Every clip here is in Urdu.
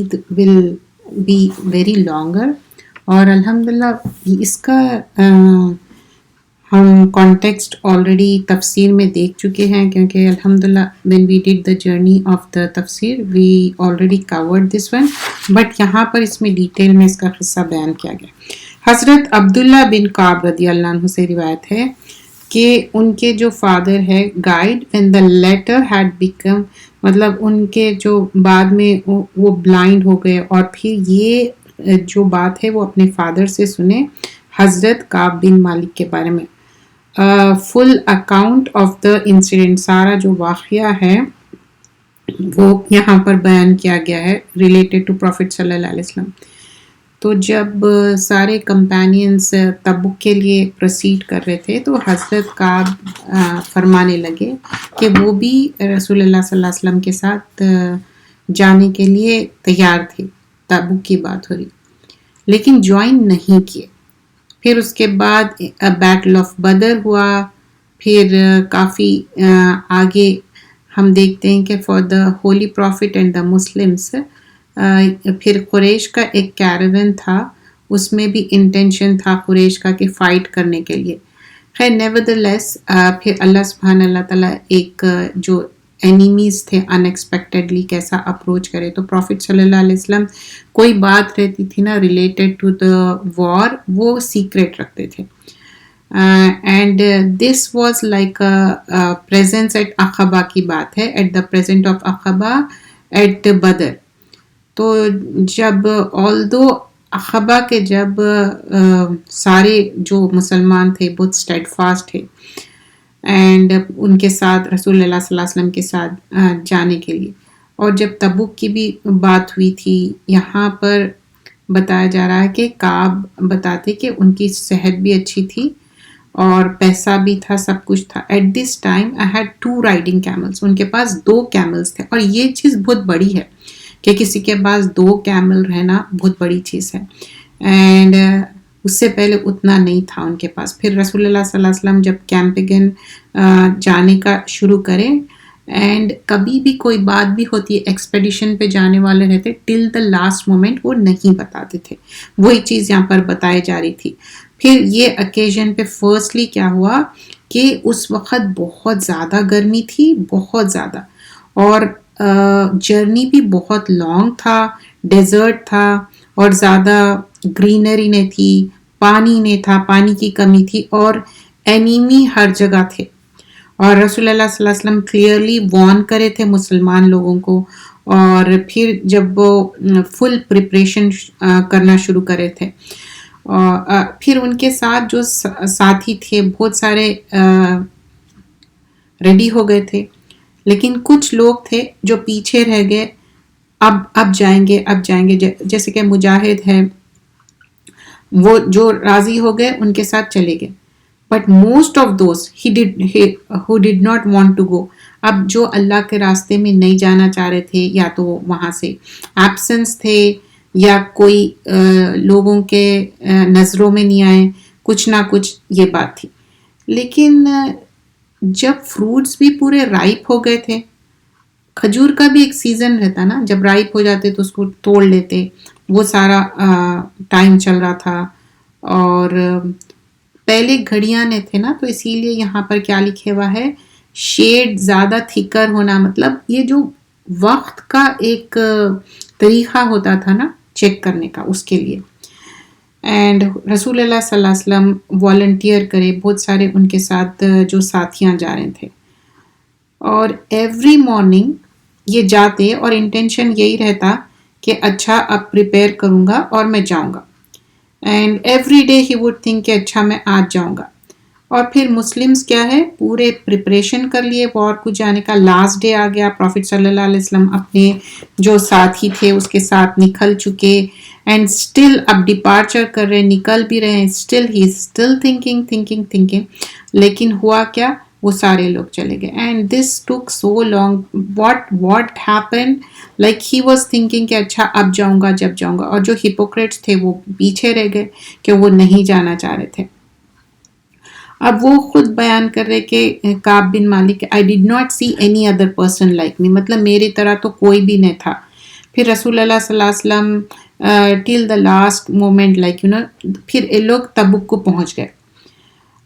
Eid will be very longer. اور الحمدللہ اس کا ہم کانٹیکسٹ آلریڈی تفسیر میں دیکھ چکے ہیں، کیونکہ الحمدللہ when we did the journey of the تفسیر we already covered this one، but یہاں پر اس میں ڈیٹیل میں اس کا قصہ بیان کیا گیا. حضرت عبداللہ بن کعب رضی اللہ عنہ سے روایت ہے کہ ان کے جو فادر ہے guide when the latter had become، مطلب ان کے جو بعد میں وہ بلائنڈ ہو گئے، اور پھر یہ جو بات ہے وہ اپنے فادر سے سنے حضرت کعب بن مالک کے بارے میں. فل اکاؤنٹ آف دا انسیڈنٹ، سارا جو واقعہ ہے وہ یہاں پر بیان کیا گیا ہے ریلیٹڈ ٹو پروفٹ صلی اللہ علیہ وسلم. تو جب سارے کمپینینز تبوک کے لیے پروسیڈ کر رہے تھے تو حضرت کعب فرمانے لگے کہ وہ بھی رسول اللہ صلی اللہ علیہ وسلم کے ساتھ جانے کے لیے تیار تھے. تبوک کی بات ہو رہی، لیکن جوائن نہیں کیے. پھر اس کے بعد بیٹل آف بدر ہوا. پھر کافی آگے ہم دیکھتے ہیں کہ for the holy prophet and the Muslims, پھر قریش کا ایک کیراون تھا، اس میں بھی انٹینشن تھا قریش کا کہ فائٹ کرنے کے لیے. خیر نیوردلیس پھر اللہ سبحانہ اللہ تعالیٰ ایک جو اینیمیز تھے ان ایکسپیکٹڈلی کیسا اپروچ کرے. تو پروفٹ صلی اللہ علیہ وسلم کوئی بات رہتی تھی نا ریلیٹڈ ٹو دا وار، وہ سیکریٹ رکھتے تھے. And this was like presence at Aqaba کی بات ہے، at the present of Aqaba at Badr. تو جب آلدو عقبہ کے جب سارے جو مسلمان تھے بہت اسٹیڈ فاسٹ تھے اینڈ ان کے ساتھ رسول اللہ صلی اللہ علیہ وسلم کے ساتھ جانے کے لیے، اور جب تبوک کی بھی بات ہوئی تھی یہاں پر بتایا جا رہا ہے کہ کعب بتاتے کہ ان کی صحت بھی اچھی تھی اور پیسہ بھی تھا، سب کچھ تھا. At this time I had 2 riding camels, ان کے پاس 2 کیملس تھے. اور یہ چیز بہت بڑی ہے کہ کسی کے پاس 2 کیمل رہنا بہت بڑی چیز ہے. اینڈ اس سے پہلے اتنا نہیں تھا ان کے پاس. پھر رسول اللہ صلی اللہ علیہ وسلم جب کیمپگن جانے کا شروع کریں، اینڈ کبھی بھی کوئی بات بھی ہوتی ہے ایکسپیڈیشن پہ جانے والے رہتے ٹل دا لاسٹ مومنٹ وہ نہیں بتاتے تھے. وہی چیز یہاں پر بتائی جا رہی تھی. پھر یہ اوکیزن پہ فرسٹلی کیا ہوا کہ اس وقت بہت زیادہ گرمی تھی، بہت زیادہ، اور جرنی بھی بہت لانگ تھا، ڈیزرٹ تھا، اور زیادہ گرینری نہیں تھی، پانی نہیں تھا، پانی کی کمی تھی، اور اینیمی ہر جگہ تھے. اور رسول اللہ صلی اللہ علیہ وسلم کلیئرلی وارن کرے تھے مسلمان لوگوں کو. اور پھر جب وہ فل پریپریشن کرنا شروع کرے تھے، پھر ان کے ساتھ جو ساتھی تھے بہت سارے ریڈی ہو گئے تھے، لیکن کچھ لوگ تھے جو پیچھے رہ گئے. اب جائیں گے، جیسے کہ مجاہد ہے، وہ جو راضی ہو گئے ان کے ساتھ چلے گئے. But most of those who did not want to go، اب جو اللہ کے راستے میں نہیں جانا چاہ رہے تھے، یا تو وہاں سے ایبسنس تھے یا کوئی لوگوں کے نظروں میں نہیں آئے، کچھ نہ کچھ یہ بات تھی. لیکن جب فروٹس بھی پورے رائپ ہو گئے تھے، کھجور کا بھی ایک سیزن رہتا نا، جب رائپ ہو جاتے تو اس کو توڑ لیتے، وہ سارا ٹائم چل رہا تھا. اور پہلے گھڑیاں نے تھے نا، تو اسی لیے یہاں پر کیا لکھے ہوا ہے، شیڈ زیادہ تھکر ہونا، مطلب یہ جو وقت کا ایک طریقہ ہوتا تھا نا چیک کرنے کا، اس کے لیے. اینڈ رسول اللہ صلی اللہ علیہ وسلم والنٹیئر کرے، بہت سارے ان کے ساتھ جو ساتھیاں جا رہے تھے، اور ایوری مارننگ یہ جاتے اور انٹینشن یہی رہتا کہ اچھا اب پریپیئر کروں گا اور میں جاؤں گا. And every day he would think کہ اچھا میں آج جاؤں گا. اور پھر مسلمس کیا ہے، پورے پریپریشن کر لیے وار کو جانے کا. لاسٹ ڈے آ گیا، پروفٹ صلی اللہ علیہ وسلم اپنے جو ساتھی تھے اس کے ساتھ نکل چکے، اینڈ اسٹل اب ڈپارچر کر رہے، نکل بھی رہے ہیں، اسٹل ہی اسٹل تھنکنگ. لیکن ہوا کیا، وہ سارے لوگ چلے گئے. And this took so long. What happen, like he was thinking کہ اچھا اب جاؤں گا جب جاؤں گا. اور جو ہپوکریٹس تھے وہ پیچھے رہ گئے کہ وہ نہیں جانا چاہ رہے تھے. اب وہ خود بیان کر رہے کہ کعب بن مالک، I did not see any other person like me، مطلب میری طرح تو کوئی بھی نہیں تھا. پھر رسول اللہ صلی اللہ علیہ وسلم ٹل دا لاسٹ مومنٹ لائک پھر یہ لوگ تبوک کو پہنچ گئے.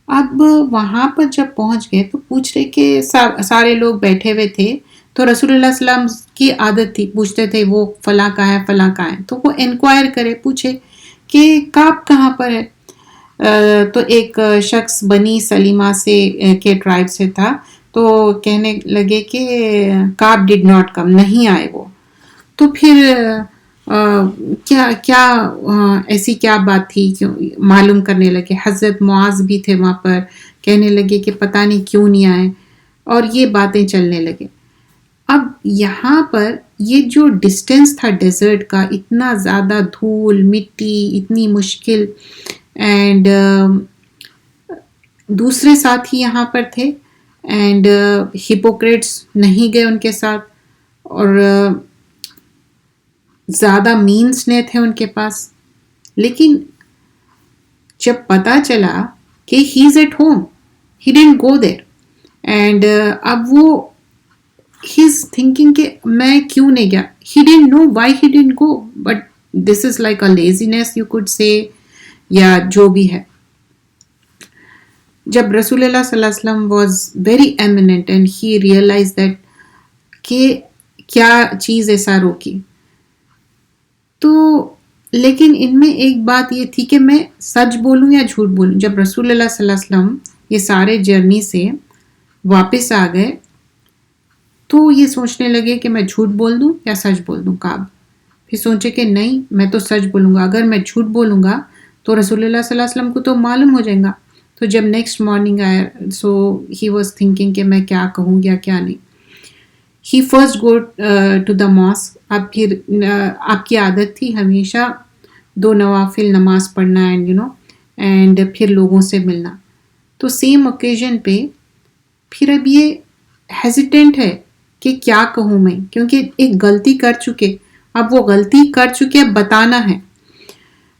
اب وہاں پر جب پہنچ گئے تو پوچھ رہے کہ سارے لوگ بیٹھے ہوئے تھے, تو رسول اللہ صلی اللہ علیہ وسلم کی عادت تھی, پوچھتے تھے وہ فلاں کہاں ہے فلاں کہاں ہے, تو وہ انکوائر کرے, پوچھے کہ کعب کہاں پر ہے. تو ایک شخص بنی سلیمہ سے کے ٹرائب سے تھا, تو کہنے لگے کہ کعب ڈڈ ناٹ کم, نہیں آئے وہ. تو پھر کیا ایسی کیا بات تھی, کیوں معلوم کرنے لگے. حضرت معاذ بھی تھے وہاں پر, کہنے لگے کہ پتہ نہیں کیوں نہیں آئے, اور یہ باتیں چلنے لگے. اب یہاں پر یہ جو ڈسٹینس تھا ڈیزرٹ کا, اتنا زیادہ دھول مٹی, اتنی مشکل, اینڈ دوسرے ساتھی یہاں پر تھے, اینڈ ہپوکریٹس نہیں گئے ان کے ساتھ, اور زیادہ مینس نہیں تھے ان کے پاس. لیکن جب پتا چلا کہ he is at home, he didn't go there, and اب وہ ہی از تھنکنگ کہ میں کیوں نہیں گیا. He didn't know why he didn't go, but this is like a lesson you could say, یا جو بھی ہے. جب رسول اللہ صلی اللہ علیہ وسلم was very eminent and he realise that کہ کیا چیز ایسا روکی. تو لیکن ان میں ایک بات یہ تھی کہ میں سچ بولوں یا جھوٹ بولوں. جب رسول اللہ صلی اللہ علیہ وسلم یہ سارے جرنی سے واپس آ گئے تو یہ سوچنے لگے کہ میں جھوٹ بول دوں یا سچ بول دوں. کعب پھر سوچے کہ نہیں, میں تو سچ بولوں گا. اگر میں جھوٹ بولوں گا تو رسول اللہ صلی اللہ علیہ وسلم کو تو معلوم ہو جائے گا. تو جب نیکسٹ مارننگ آیا, سو ہی واز تھنکنگ کہ میں کیا کہوں یا کیا نہیں. He first go to the mosque. اب پھر آپ کی عادت تھی ہمیشہ 2 نوافل نماز پڑھنا, اینڈ پھر لوگوں سے ملنا. تو سیم اوکیزن پہ پھر اب یہ ہیزیٹینٹ ہے کہ کیا کہوں میں, کیونکہ ایک غلطی کر چکے, اب وہ غلطی کر چکے, اب بتانا ہے.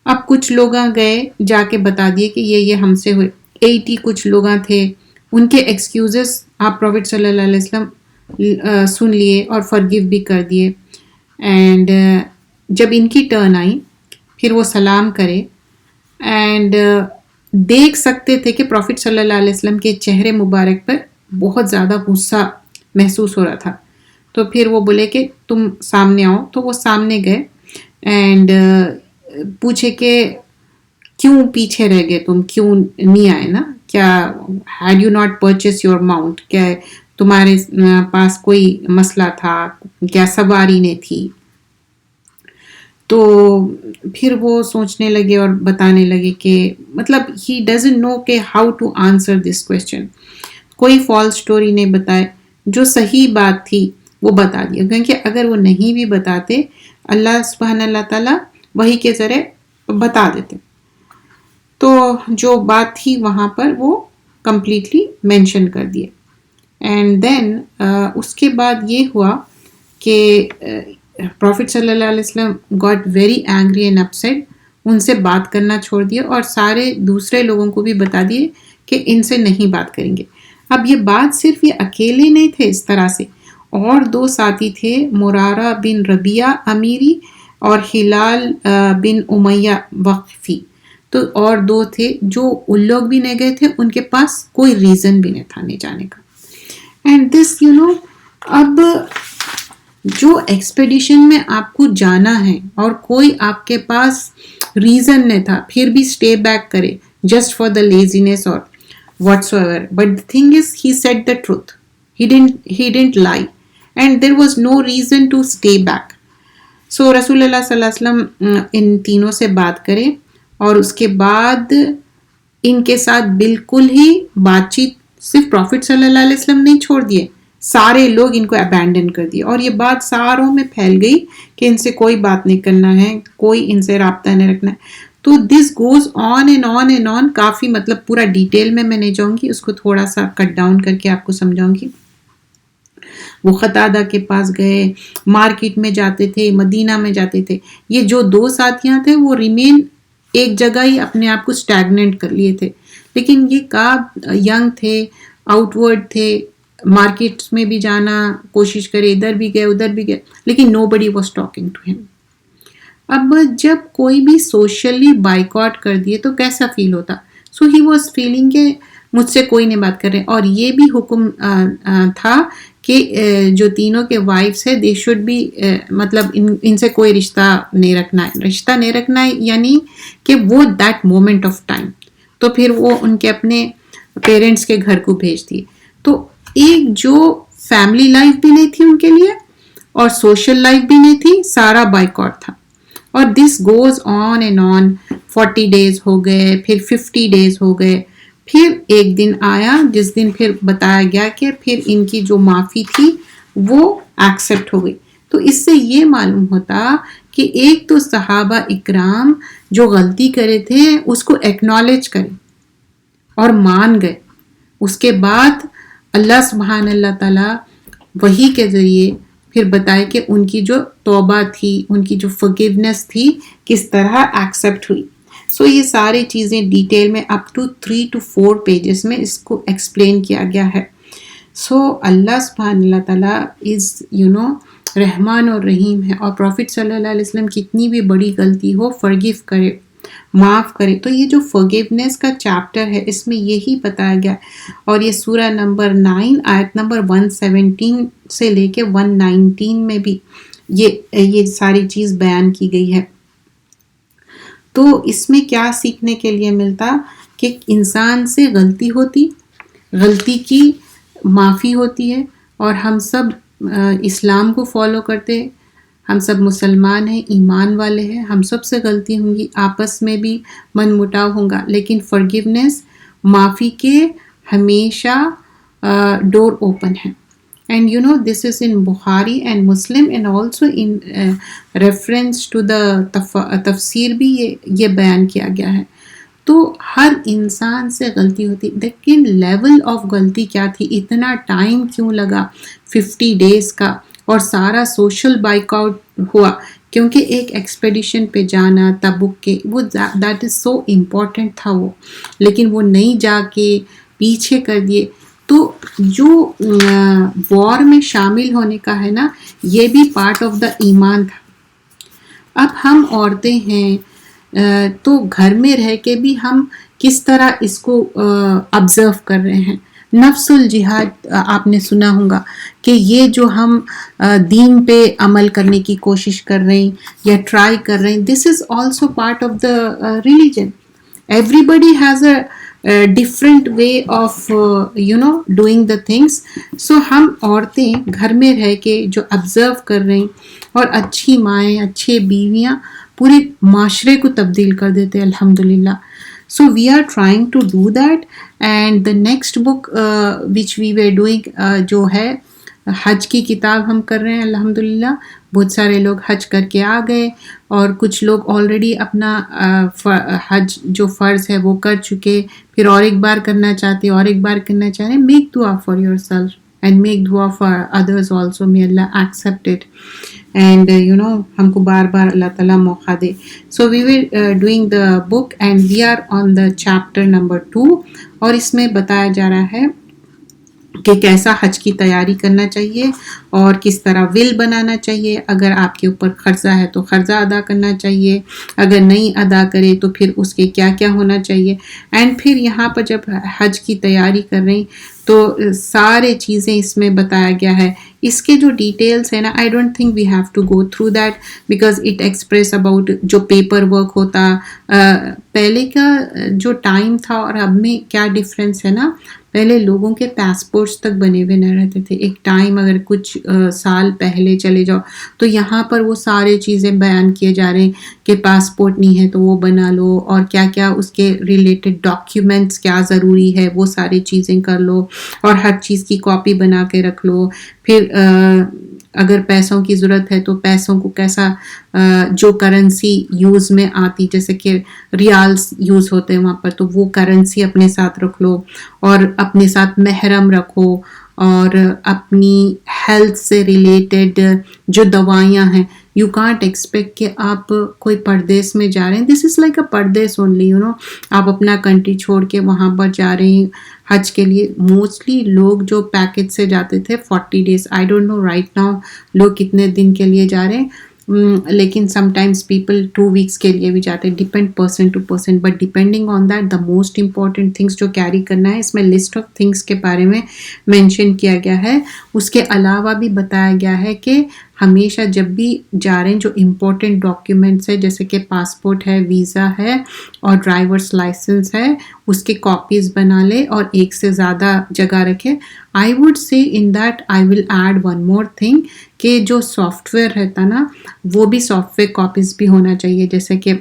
اب کچھ لوگ گئے جا کے بتا دیے کہ یہ ہم سے ہوئے. 80 کچھ لوگ تھے, ان کے ایکسکیوزز آپ پروفٹ صلی اللہ علیہ وسلم سن لیے اور فرگیو بھی کر دیے. اینڈ جب ان کی ٹرن آئی پھر وہ سلام کرے, اینڈ دیکھ سکتے تھے کہ پروفٹ صلی اللہ علیہ وسلم کے چہرے مبارک پر بہت زیادہ غصہ محسوس ہو رہا تھا. تو پھر وہ بولے کہ تم سامنے آؤ. تو وہ سامنے گئے اینڈ پوچھے کہ کیوں پیچھے رہ گئے, تم کیوں نہیں آئے نا, کیا had you not purchase your mount, کیا تمہارے پاس کوئی مسئلہ تھا, کیا سواری نہیں تھی. تو پھر وہ سوچنے لگے اور بتانے لگے کہ مطلب ہی ڈزنٹ نو کہ how to answer this question. کوئی فالس اسٹوری نہیں بتائے, جو صحیح بات تھی وہ بتا دیا, کیونکہ اگر وہ نہیں بھی بتاتے اللہ سبحانہ اللہ تعالیٰ وہی کے ذریعے بتا دیتے. تو جو بات تھی وہاں پر وہ کمپلیٹلی مینشن کر دیے. اینڈ دین اس کے بعد یہ ہوا کہ پروفٹ صلی اللہ علیہ وسلم got very angry and upset, ان سے بات کرنا چھوڑ دیا اور سارے دوسرے لوگوں کو بھی بتا دیے کہ ان سے نہیں بات کریں گے. اب یہ بات صرف یہ اکیلے نہیں تھے اس طرح سے, اور 2 ساتھی تھے, مرارہ بن ربیعہ امیری اور ہلال بن امیہ وقفی. تو اور 2 تھے جو ان لوگ بھی نہیں گئے تھے, ان کے پاس کوئی ریزن بھی نہیں تھا نہیں جانے کا. اینڈ دس اب جو ایکسپیڈیشن میں آپ کو جانا ہے اور کوئی آپ کے پاس ریزن نہیں تھا, پھر بھی اسٹے بیک کرے جسٹ فار دا لیزینس اور whatsoever, but the thing is he said the truth, he didn't lie, and there was no reason to stay back. So رسول اللہ صلی اللہ علیہ وسلم ان تینوں سے بات کرے, اور اس کے بعد ان کے ساتھ بالکل ہی بات چیت, صرف پروفٹ صلی اللہ علیہ وسلم نہیں چھوڑ دیے, سارے لوگ ان کو ابینڈن کر دیے. اور یہ بات ساروں میں پھیل گئی کہ ان سے کوئی بات نہیں کرنا ہے, کوئی ان سے رابطہ نہیں رکھنا ہے. تو this goes on and on and on, کافی مطلب پورا ڈیٹیل میں نہیں جاؤں گی, اس کو تھوڑا سا کٹ ڈاؤن کر کے آپ کو سمجھاؤں گی. وہ قتادہ کے پاس گئے, مارکیٹ میں جاتے تھے, مدینہ میں جاتے تھے. یہ جو 2 ساتھیاں تھے وہ ریمین ایک جگہ ہی اپنے آپ کو اسٹیگننٹ کر لیے تھے. لیکن یہ کعب ینگ تھے, آؤٹ ورڈ تھے, مارکیٹس میں بھی جانا کوشش کرے, ادھر بھی گئے ادھر بھی گئے, لیکن نو بڈی واز ٹاکنگ ٹو ہم. اب جب کوئی بھی سوشلی بائیکاٹ کر دیے تو کیسا فیل ہوتا؟ سو ہی واز فیلنگ کہ مجھ سے کوئی نہیں بات کر رہے. اور یہ بھی حکم تھا کہ جو تینوں کے وائفس ہے دے شوڈ بی مطلب ان سے کوئی رشتہ نہیں رکھنا ہے. رشتہ نہیں رکھنا ہے یعنی کہ وہ دیٹ مومنٹ آف ٹائم. تو پھر وہ ان کے اپنے پیرنٹس کے گھر کو بھیج دیے. تو ایک جو فیملی لائف بھی نہیں تھی ان کے لیے اور سوشل لائف بھی نہیں تھی, سارا بائیکاٹ تھا. اور دس goes on and on. 40 days ہو گئے, پھر 50 days ہو گئے, پھر ایک دن آیا جس دن پھر بتایا گیا کہ پھر ان کی جو معافی تھی وہ ایکسیپٹ ہو گئی. تو اس سے یہ معلوم ہوتا کہ ایک تو صحابہ اکرام جو غلطی کرے تھے اس کو ایکنالج کرے اور مان گئے. اس کے بعد اللہ سبحان اللہ تعالیٰ وحی کے ذریعے پھر بتائے کہ ان کی جو توبہ تھی, ان کی جو forgiveness تھی کس طرح ایکسیپٹ ہوئی. سو یہ ساری چیزیں ڈیٹیل میں اپ ٹو 3 to 4 pages میں اس کو ایکسپلین کیا گیا ہے. سو اللہ سبحانہ اللہ تعالیٰ از رحمان اور رحیم ہے, اور پروفٹ صلی اللہ علیہ وسلم کتنی بھی بڑی غلطی ہو فرگیو کرے, معاف کرے. تو یہ جو فرگیونیس کا چیپٹر ہے اس میں یہی بتایا گیا, اور یہ سورہ نمبر 9 آیت نمبر 117 سے لے کے 119 میں بھی یہ ساری چیز بیان کی گئی ہے. تو اس میں کیا سیکھنے کے لیے ملتا کہ انسان سے غلطی ہوتی, غلطی کی معافی ہوتی ہے, اور ہم سب اسلام کو فالو کرتے, ہم سب مسلمان ہیں, ایمان والے ہیں, ہم سب سے غلطی ہوں گی, آپس میں بھی من مٹاؤ ہوگا, لیکن فرگیونیس معافی کے ہمیشہ ڈور اوپن ہے. And this is in Bukhari and Muslim, and also in reference to the تفسیر بھی یہ بیان کیا گیا ہے. تو ہر انسان سے غلطی ہوتی, لیکن لیول آف غلطی کیا تھی, اتنا ٹائم کیوں لگا 50 days کا, اور سارا سوشل بائک آؤٹ ہوا کیونکہ ایک ایکسپیڈیشن پہ جانا تبوک کے, وہ دیٹ از سو امپورٹنٹ تھا وہ, لیکن وہ نہیں جا کے پیچھے کر دیے. تو جو وار میں شامل ہونے کا ہے نا, یہ بھی پارٹ آف دا ایمان تھا. اب ہم عورتیں ہیں تو گھر میں رہ کے بھی ہم کس طرح اس کو آبزرو کر رہے ہیں. نفس الجہاد آپ نے سنا ہوگا کہ یہ جو ہم دین پہ عمل کرنے کی کوشش کر رہے ہیں یا ٹرائی کر رہے ہیں, this is also part of the religion. Everybody has a different way of doing the things. So ہم عورتیں گھر میں رہ کے جو آبزرو کر رہے ہیں, اور اچھی مائیں, اچھے بیویاں پورے معاشرے کو تبدیل کر دیتے الحمدللہ. So we are trying to do that. And the next book which we were doing جو ہے حج کی کتاب ہم کر رہے ہیں الحمدللہ. بہت سارے لوگ حج کر کے آ گئے, اور کچھ لوگ آلریڈی اپنا حج جو فرض ہے وہ کر چکے, پھر اور ایک بار کرنا چاہتے, اور ایک بار کرنا چاہ رہے ہیں. میک دعا for yourself and make دعا فار ادرز آلسو, may اللہ ایکسیپٹ اٹ. اینڈ ہم کو بار بار اللہ تعالیٰ موقع دے. So we were doing the book and we are on the chapter number 2, اور اس میں بتایا جا رہا ہے کہ کیسا حج کی تیاری کرنا چاہیے اور کس طرح ول بنانا چاہیے. اگر آپ کے اوپر قرضہ ہے تو قرضہ ادا کرنا چاہیے, اگر نہیں ادا کرے تو پھر اس کے کیا کیا ہونا چاہیے. اینڈ پھر یہاں پر جب حج کی تیاری کر رہے ہیں تو سارے چیزیں اس میں بتایا گیا ہے. اس کے جو ڈیٹیلس ہیں نا, I don't think we have to go through that because it express about جو پیپر ورک ہوتا. پہلے کا جو ٹائم تھا اور اب میں کیا ڈفرینس ہے نا, پہلے لوگوں کے پاسپورٹس تک بنے ہوئے نہ رہتے تھے. ایک ٹائم اگر کچھ سال پہلے چلے جاؤ تو یہاں پر وہ سارے چیزیں بیان کیے جا رہے ہیں کہ پاسپورٹ نہیں ہے تو وہ بنا لو, اور کیا کیا اس کے ریلیٹڈ ڈاکیومنٹس کیا ضروری ہے وہ ساری چیزیں کر لو, اور ہر چیز کی کاپی بنا کے رکھ لو. پھر اگر پیسوں کی ضرورت ہے تو پیسوں کو کیسا جو کرنسی یوز میں آتی, جیسے کہ ریالز یوز ہوتے ہیں وہاں پر, تو وہ کرنسی اپنے ساتھ رکھ لو, اور اپنے ساتھ محرم رکھو, اور اپنی ہیلتھ سے ریلیٹڈ جو دوائیاں ہیں یو کانٹ ایکسپیکٹ کہ آپ کوئی پردیس میں جا رہے ہیں. دس از لائک اے پردیس اونلی, آپ اپنا کنٹری چھوڑ کے وہاں پر جا رہے ہیں حج کے لیے. موسٹلی لوگ جو پیکج سے جاتے تھے 40 days, I don't know right now لوگ کتنے دن کے لیے جا رہے ہیں, لیکن سم ٹائمس پیپل 2 weeks کے لیے بھی جاتے ہیں, depend person to person. But depending on that the most important things جو کیری کرنا ہے, اس میں لسٹ آف تھنگس کے بارے میں مینشن کیا گیا ہے. اس کے علاوہ بھی بتایا گیا ہے کہ ہمیشہ جب بھی جا رہے ہیں جو امپورٹنٹ ڈاکیومنٹس ہے جیسے کہ پاسپورٹ ہے, ویزا ہے اور ڈرائیورس لائسنس ہے, اس کے کاپیز بنا لے اور ایک سے زیادہ جگہ رکھے. I would say in that I will add one more thing کہ جو سافٹ ویئر رہتا نا وہ بھی سافٹ ویئر کاپیز بھی ہونا چاہیے, جیسے کہ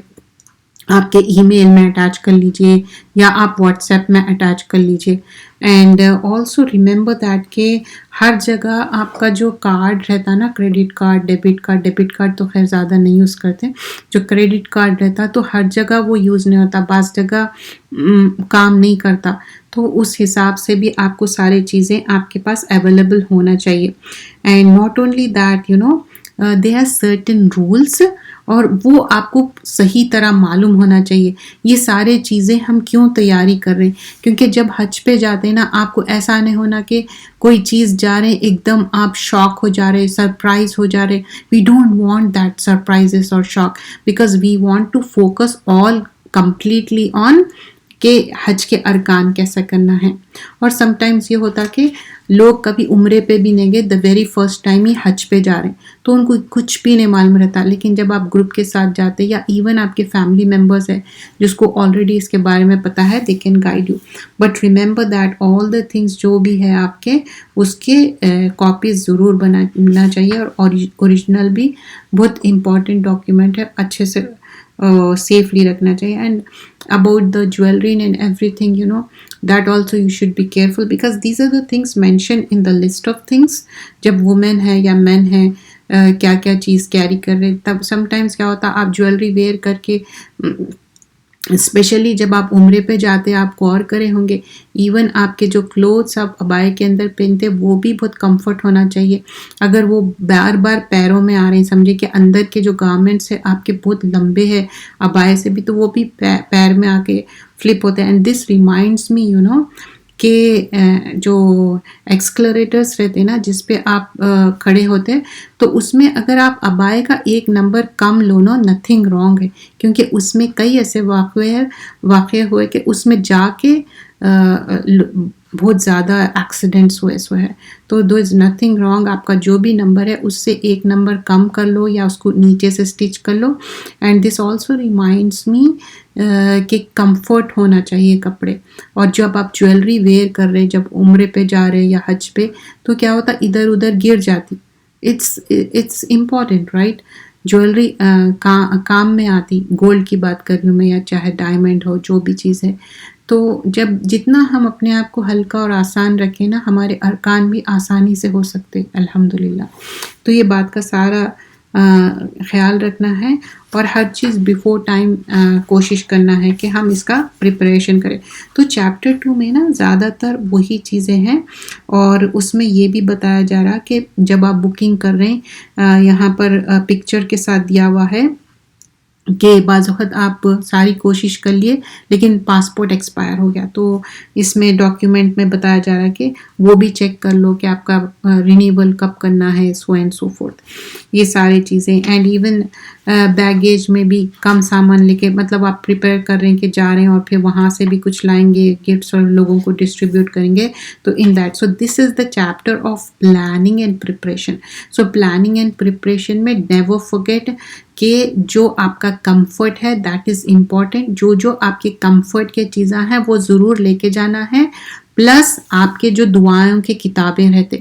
آپ کے ای میل میں اٹیچ کر لیجئے یا آپ واٹس ایپ میں اٹیچ کر لیجئے. اینڈ آلسو ریممبر دیٹ کہ ہر جگہ آپ کا جو کارڈ رہتا نا, کریڈٹ کارڈ, ڈیبٹ کارڈ تو خیر زیادہ نہیں یوز کرتے, جو کریڈٹ کارڈ رہتا تو ہر جگہ وہ یوز نہیں ہوتا, بعض جگہ کام نہیں کرتا, تو اس حساب سے بھی آپ کو ساری چیزیں آپ کے پاس اویلیبل ہونا چاہیے. And not only that they are certain rules, اور وہ آپ کو صحیح طرح معلوم ہونا چاہیے یہ سارے چیزیں ہم کیوں تیاری کر رہے ہیں. کیونکہ جب حج پہ جاتے ہیں نا, آپ کو ایسا نہیں ہونا کہ کوئی چیز جا رہے ہیں ایک دم آپ شاک ہو جا رہے, سرپرائز ہو جا رہے. We don't want that surprises اور shock, because we want to focus all completely on کہ حج کے ارکان کیسا کرنا ہے. اور سم ٹائمز یہ ہوتا کہ لوگ کبھی عمرے پہ بھی نہیں گئے, دا ویری فرسٹ ٹائم ہی حج پہ جا رہے ہیں, تو ان کو کچھ بھی نہیں معلوم رہتا. لیکن جب آپ گروپ کے ساتھ جاتے یا ایون آپ کے فیملی ممبرس ہیں جس کو آلریڈی اس کے بارے میں پتا ہے, they can guide you. But remember that all the things جو بھی ہے آپ کے, اس کے کاپیز ضرور بنانا چاہیے, اور اوریجنل بھی بہت امپورٹنٹ ڈاکیومنٹ ہے, اچھے سے safely رکھنا چاہیے. And about the jewelry and everything, that also you should be careful, because these are the things mentioned in the list of things. جب women ہے یا men ہے کیا کیا چیز کیری کر رہے, تب sometimes کیا ہوتا آپ جویلری ویئر کر کے, اسپیشلی جب آپ عمرے پہ جاتے آپ غور کرے ہوں گے, ایون آپ کے جو کلوتھس آپ عبائے کے اندر پہنتے وہ بھی بہت کمفرٹ ہونا چاہیے. اگر وہ بار بار پیروں میں آ رہے ہیں, سمجھے کہ اندر کے جو گارمنٹس ہیں آپ کے بہت لمبے ہیں عبائے سے بھی, تو وہ بھی پیر میں آ کے فلپ ہوتے ہیں. اینڈ دس ریمائنڈس می کہ جو ایکسکلریٹرس رہتے ہیں نا جس پہ آپ کھڑے ہوتے ہیں, تو اس میں اگر آپ عبائے کا 1 نمبر کم لو نا, نتھنگ رانگ ہے, کیونکہ اس میں کئی ایسے واقعے ہوئے کہ اس میں جا کے بہت زیادہ ایکسیڈنٹس ہوئے ہے. تو دو از نتھنگ رانگ, آپ کا جو بھی نمبر ہے اس سے 1 نمبر کم کر لو یا اس کو نیچے سے اسٹچ کر لو. And this also reminds me کہ کمفرٹ ہونا چاہیے کپڑے. اور جب آپ جویلری ویئر کر رہے, جب عمرے پہ جا رہے یا حج پہ, تو کیا ہوتا ادھر ادھر گر جاتی. اٹس امپورٹنٹ رائٹ, جویلری کام میں آتی. گولڈ کی بات کر رہی ہوں میں, یا چاہے ڈائمنڈ ہو, جو بھی چیز ہے. تو جب جتنا ہم اپنے آپ کو ہلکا اور آسان رکھیں نا, ہمارے ارکان بھی آسانی سے ہو سکتے الحمدللہ. تو یہ بات کا سارا خیال رکھنا ہے, اور ہر چیز بیفور ٹائم کوشش کرنا ہے کہ ہم اس کا پریپریشن کریں. تو چیپٹر 2 میں نا زیادہ تر وہی چیزیں ہیں, اور اس میں یہ بھی بتایا جا رہا کہ جب آپ بکنگ کر رہے ہیں, یہاں پر پکچر کے ساتھ دیا ہوا ہے کہ بعض وقت آپ ساری کوشش کر لیے لیکن پاسپورٹ ایکسپائر ہو گیا, تو اس میں ڈاکیومنٹ میں بتایا جا رہا ہے کہ وہ بھی چیک کر لو کہ آپ کا رینیول کب کرنا ہے, سو اینڈ سو فورتھ, یہ ساری چیزیں. اینڈ ایون بیگیج میں بھی کم سامان لے کے, مطلب آپ پریپیئر کر رہے ہیں کہ جا رہے ہیں اور پھر وہاں سے بھی کچھ لائیں گے گفٹس اور لوگوں کو ڈسٹریبیوٹ کریں گے, تو in that. So this is the chapter of planning and preparation. So planning and preparation میں نیور فورگیٹ کہ جو آپ کا کمفرٹ ہے دیٹ از امپورٹنٹ. جو آپ کے کمفرٹ کے چیزیں ہیں وہ ضرور لے کے جانا ہے, پلس آپ کے جو دعاؤں کے کتابیں رہتے.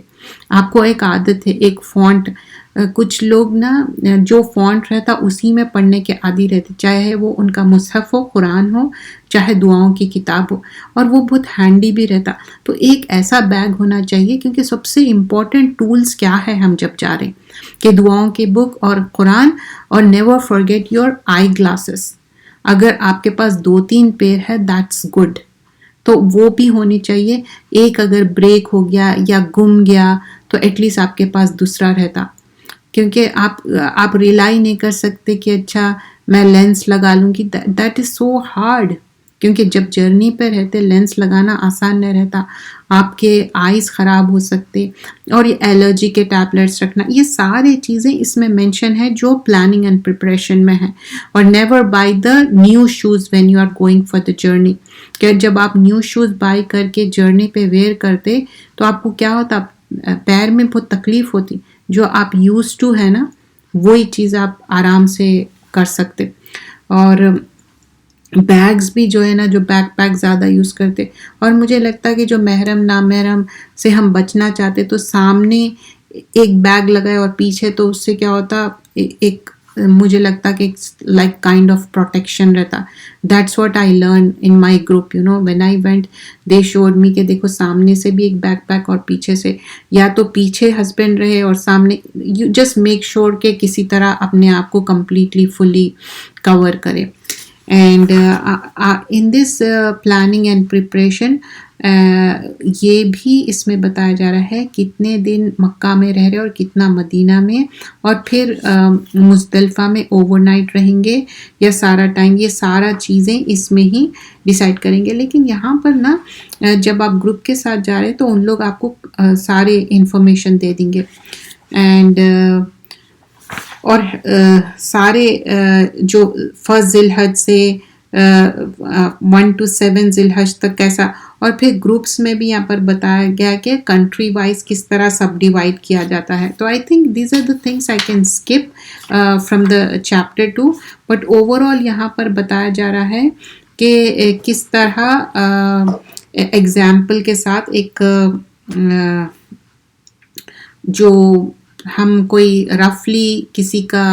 آپ کو ایک عادت ہے, ایک فونٹ, کچھ لوگ نا جو فونٹ رہتا اسی میں پڑھنے کے عادی رہتے, چاہے وہ ان کا مصحف ہو, قرآن ہو, چاہے دعاؤں کی کتاب ہو, اور وہ بہت ہینڈی بھی رہتا. تو ایک ایسا بیگ ہونا چاہیے, کیونکہ سب سے امپورٹنٹ ٹولز کیا ہے ہم جب جا رہے ہیں کہ دعاؤں کی بک اور قرآن, اور never forget your I glasses. اگر آپ کے پاس 2-3 پیر ہے دیٹس گڈ, تو وہ بھی ہونی چاہیے. ایک اگر بریک ہو گیا یا گم گیا تو ایٹ لیسٹ آپ کے پاس دوسرا رہتا. کیونکہ آپ ریلائی نہیں کر سکتے کہ اچھا میں لینس لگا لوں گی. That is so hard. کیونکہ جب جرنی پہ رہتے لینس لگانا آسان نہیں رہتا. آپ کے آئیز خراب ہو سکتے، اور یہ الرجی کے ٹیبلیٹس رکھنا، یہ سارے چیزیں اس میں مینشن ہے جو پلاننگ اینڈ پریپریشن میں ہے. اور never buy the new shoes when you are going for the journey. کہ جب آپ نیو شوز بائی کر کے جرنی پہ ویئر کرتے تو آپ کو کیا ہوتا، پیر میں بہت تکلیف ہوتی. جو آپ یوز ٹو ہے نا وہی چیز آپ آرام سے کر سکتے. اور بیگز بھی جو ہے نا، جو بیک پیک زیادہ یوز کرتے. اور مجھے لگتا ہے کہ جو محرم نامحرم سے ہم بچنا چاہتے تو سامنے ایک بیگ لگائے اور پیچھے، تو اس سے کیا ہوتا، ایک مجھے لگتا کہ لائک کائنڈ آف پروٹیکشن رہتا. That's what I learn in my group. When I went they should می کہ دیکھو سامنے سے بھی ایک بیک پیک اور پیچھے سے، یا تو پیچھے ہسبینڈ رہے اور سامنے. یو جسٹ میک شیور کہ کسی طرح اپنے آپ کو کمپلیٹلی فلی کور کرے. And in this planning and preparation یہ بھی اس میں بتایا جا رہا ہے کتنے دن مکہ میں رہ رہے اور کتنا مدینہ میں، اور پھر مزدلفہ میں اوور نائٹ رہیں گے یا سارا ٹائم. یہ سارا چیزیں اس میں ہی ڈیسائیڈ کریں گے. لیکن یہاں پر نا جب آپ گروپ کے ساتھ جا رہے تو ان لوگ آپ کو سارے انفارمیشن دے دیں گے. اینڈ اور سارے جو فرسٹ ذی الحج سے 1 to 7 ذی الحج تک کیسا، اور پھر گروپس میں بھی یہاں پر بتایا گیا کہ کنٹری وائز کس طرح سب ڈیوائڈ کیا جاتا ہے. تو I think these are the things I can skip from the chapter 2. But overall یہاں پر بتایا جا رہا ہے کہ کس طرح ایگزامپل کے ساتھ ایک جو ہم کوئی رفلی کسی کا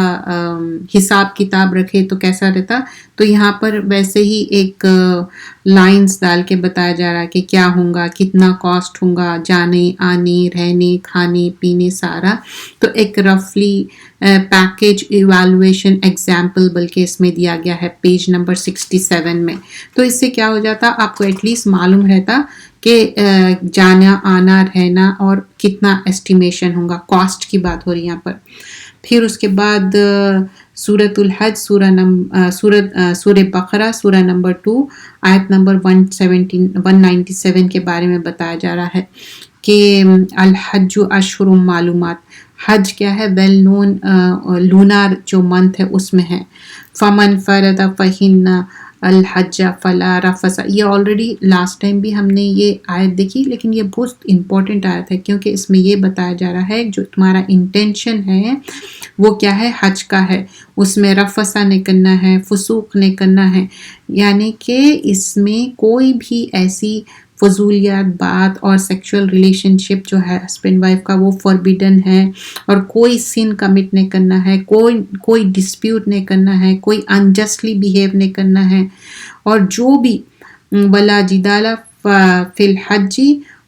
حساب کتاب رکھے تو کیسا رہتا. تو یہاں پر ویسے ہی ایک لائنز ڈال کے بتایا جا رہا ہے کہ کیا ہوگا، کتنا کاسٹ ہوگا، جانے آنے رہنے کھانے پینے سارا. تو ایک رفلی پیکیج ایویلویشن ایگزامپل بلکہ اس میں دیا گیا ہے پیج نمبر 67 میں. تو اس سے کیا ہو جاتا، آپ کو ایٹ لیسٹ معلوم رہتا کہ جانا آنا رہنا اور کتنا اسٹیمیشن ہوگا. کاسٹ کی بات ہو رہی ہے یہاں پر. پھر اس کے بعد سورۃ الحج سورہ بقرہ سورہ نمبر 2 آیت نمبر 197 کے بارے میں بتایا جا رہا ہے کہ الحج اشہر معلومات. حج کیا ہے، ویل نون لونار جو منتھ ہے اس میں ہے. فمن فرد فہن الحج فلا رفث. یہ آلریڈی لاسٹ ٹائم بھی ہم نے یہ آیت دیکھی، لیکن یہ بہت امپورٹنٹ آیت ہے کیونکہ اس میں یہ بتایا جا رہا ہے جو تمہارا انٹینشن ہے وہ کیا ہے، حج کا ہے. اس میں رفث نہیں کرنا ہے، فسوق نہیں کرنا ہے. یعنی کہ اس میں کوئی بھی ایسی فضولیات بات اور سیکشول ریلیشن شپ جو ہے ہسبینڈ وائف کا وہ فوربیڈن ہے. اور کوئی سن کمٹ نہیں کرنا ہے، کوئی ڈسپیوٹ نہیں کرنا ہے، کوئی انجسٹلی بیہیو نہیں کرنا ہے. اور جو بھی ولا جدال فی الحج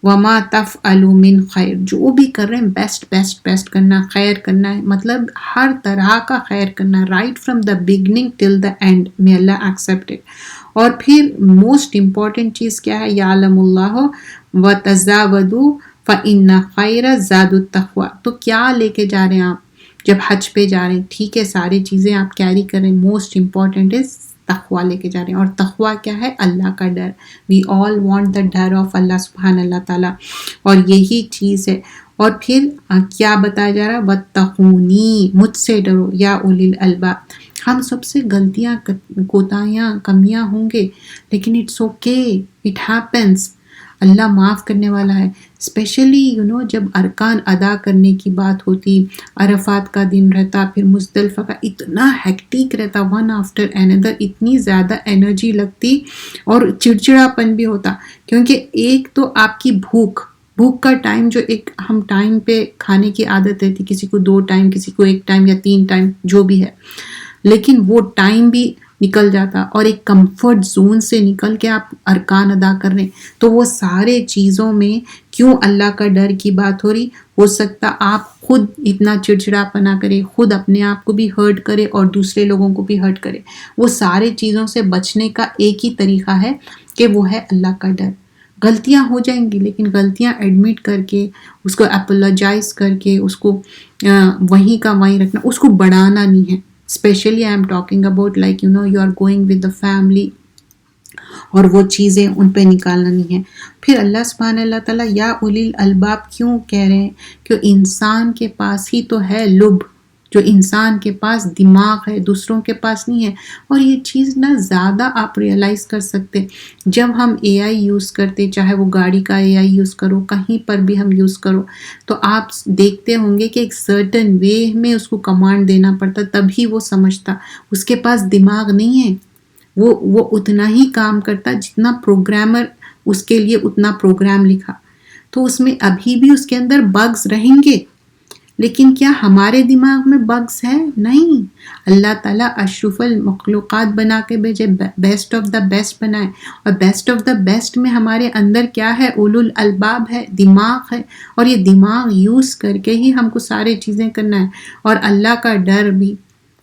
وما تفعلوا من خیر، جو بھی کر رہے ہیں بیسٹ کرنا، خیر کرنا ہے. مطلب ہر طرح کا خیر کرنا، right from the beginning till the and. may اللہ ایکسیپٹ اٹ. اور پھر موسٹ امپورٹنٹ چیز کیا ہے، یعلم اللہ وتزاودوا فإن خیر زاد التقوی. تو کیا لے کے جا رہے ہیں آپ جب حج پہ جا رہے ہیں؟ ٹھیک ہے ساری چیزیں آپ کیری کر رہے ہیں، موسٹ امپورٹنٹ از تقوی لے کے جا رہے ہیں. اور تقوی کیا ہے، اللہ کا ڈر. وی آل وانٹ دا ڈر آف اللہ سبحان اللہ تعالیٰ، اور یہی چیز ہے. اور پھر کیا بتایا جا رہا ہے، واتقونی، مجھ سے ڈرو یا اولی الالباب. ہم سب سے غلطیاں کوتاہیاں کمیاں ہوں گے، لیکن اٹس اوکے، اٹ ہیپنس. اللہ معاف کرنے والا ہے. اسپیشلی جب ارکان ادا کرنے کی بات ہوتی، عرفات کا دن رہتا، پھر مزدلفہ کا اتنا ہیکٹک رہتا، ون آفٹر اندر، اتنی زیادہ انرجی لگتی اور چڑچڑا پن بھی ہوتا. کیونکہ ایک تو آپ کی بھوک کا ٹائم، جو ایک ہم ٹائم پہ کھانے کی عادت رہتی، کسی کو 2 ٹائم، کسی کو 1 ٹائم یا 3 ٹائم جو بھی ہے، لیکن وہ ٹائم بھی نکل جاتا. اور ایک کمفرٹ زون سے نکل کے آپ ارکان ادا کر رہے ہیں. تو وہ سارے چیزوں میں کیوں اللہ کا ڈر کی بات ہو رہی. ہو سکتا آپ خود اتنا چڑچڑا پنا کرے، خود اپنے آپ کو بھی ہرٹ کرے اور دوسرے لوگوں کو بھی ہرٹ کرے. وہ سارے چیزوں سے بچنے کا ایک ہی طریقہ ہے کہ وہ ہے اللہ کا ڈر. غلطیاں ہو جائیں گی لیکن غلطیاں ایڈمٹ کر کے اس کو اپولوجائز کر کے اس کو وہیں کا وہیں رکھنا, اس کو بڑھانا نہیں ہے. Specially I am talking about like you are going with the family, اور وہ چیزیں ان پہ نکالنا نہیں ہے. پھر اللہ سبحانہ اللہ تعالیٰ یا اولی الالباب کیوں کہہ رہے ہیں؟ کہ انسان کے پاس ہی تو ہے لب, جو انسان کے پاس دماغ ہے, دوسروں کے پاس نہیں ہے. اور یہ چیز نہ زیادہ آپ ریئلائز کر سکتے جب ہم اے آئی یوز کرتے, چاہے وہ گاڑی کا اے آئی یوز کرو, کہیں پر بھی ہم یوز کرو, تو آپ دیکھتے ہوں گے کہ ایک سرٹن وے میں اس کو کمانڈ دینا پڑتا تبھی وہ سمجھتا. اس کے پاس دماغ نہیں ہے, وہ اتنا ہی کام کرتا جتنا پروگرامر اس کے لیے اتنا پروگرام لکھا. تو اس میں ابھی بھی اس کے اندر بگز رہیں گے, لیکن کیا ہمارے دماغ میں بگز ہے؟ نہیں. اللہ تعالیٰ اشرف المخلوقات بنا کے بھیجے, بیسٹ آف دا بیسٹ بنائے, اور بیسٹ آف دا بیسٹ میں ہمارے اندر کیا ہے؟ اولو الالباب ہے, دماغ ہے, اور یہ دماغ یوز کر کے ہی ہم کو سارے چیزیں کرنا ہے. اور اللہ کا ڈر بھی,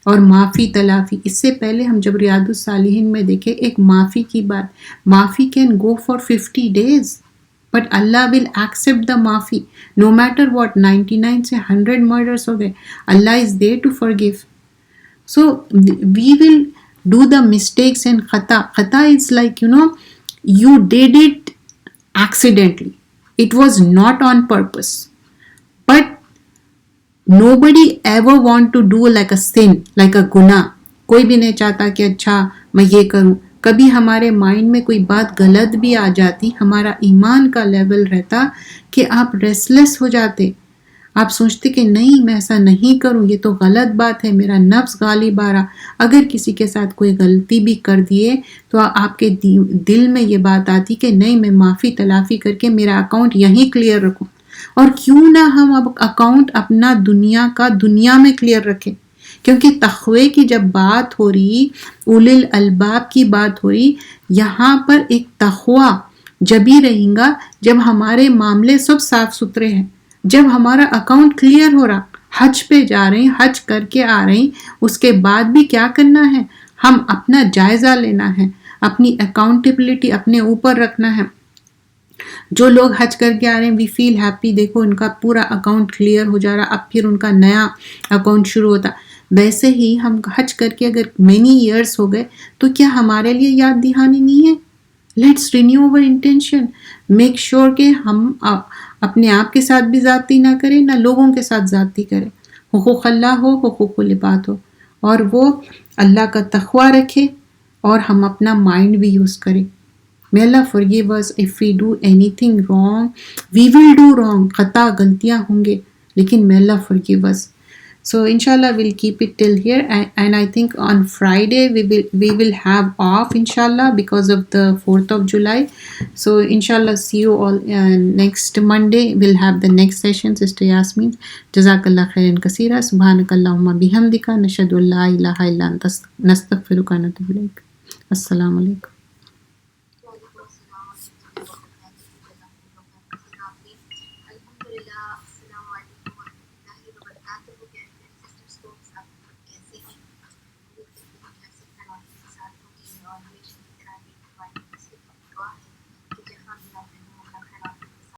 اور معافی تلافی. اس سے پہلے ہم جب ریاض الصالحین میں دیکھیں ایک معافی کی بات, معافی can go for 50 days but Allah will accept the معافی نو میٹر واٹ. 99 سے 100 مرڈرس ہو گئے, اللہ از دیر to forgive. So we will do the mistakes and khata is like you did it accidentally, it was not on purpose, but nobody ever want to do like a sin, like a guna. کوئی بھی نہیں چاہتا کہ اچھا میں یہ کروں. کبھی ہمارے مائنڈ میں کوئی بات غلط بھی آ جاتی, ہمارا ایمان کا لیول رہتا کہ آپ ریسلیس ہو جاتے, آپ سوچتے کہ نہیں میں ایسا نہیں کروں, یہ تو غلط بات ہے, میرا نفس غالب آ رہا. اگر کسی کے ساتھ کوئی غلطی بھی کر دیے تو آپ کے دل میں یہ بات آتی کہ نہیں میں معافی تلافی کر کے میرا اکاؤنٹ یہیں کلیئر رکھوں. اور کیوں نہ ہم اب اکاؤنٹ اپنا دنیا کا دنیا میں کلیئر رکھیں, کیونکہ تقوی کی جب بات ہو رہی, اولی الالباب کی بات ہو رہی, یہاں پر ایک تقوی جب ہی رہیں گا جب ہمارے معاملے سب صاف ستھرے ہیں, جب ہمارا اکاؤنٹ کلیئر ہو رہا. حج پہ جا رہے ہیں, حج کر کے آ رہے ہیں, اس کے بعد بھی کیا کرنا ہے؟ ہم اپنا جائزہ لینا ہے, اپنی اکاؤنٹیبلٹی اپنے اوپر رکھنا ہے. جو لوگ حج کر کے آ رہے ہیں وی فیل ہیپی, دیکھو ان کا پورا اکاؤنٹ کلیئر ہو جا رہا, اب پھر ان کا نیا اکاؤنٹ شروع ہوتا. ویسے ہی ہم حج کر کے اگر مینی ایئرس ہو گئے تو کیا ہمارے لیے یاد دہانی نہیں ہے؟ Let's renew our intention, make sure کہ ہم اپنے آپ کے ساتھ بھی زیادتی نہ کریں, نہ لوگوں کے ساتھ زیادتی کریں. حقوق اللہ ہو, حقوق العباد ہو, اور وہ اللہ کا تقوی رکھے, اور ہم اپنا مائنڈ بھی یوز کریں. May Allah forgive us if we do anything wrong. We will do wrong. خطا غلطیاں ہوں گے, لیکن may Allah forgive us. So inshallah we'll keep it till here, and I think on Friday we will have off inshallah because of the 4th of July. So inshallah see you all next Monday. We'll have the next session. Sister Yasmin, jazakallah khairan kaseera. Subhanakallahumma bihamdika nashhadu an la ilaha illa anta nastaghfiruka wa natubu ilaik. Assalamu alaikum.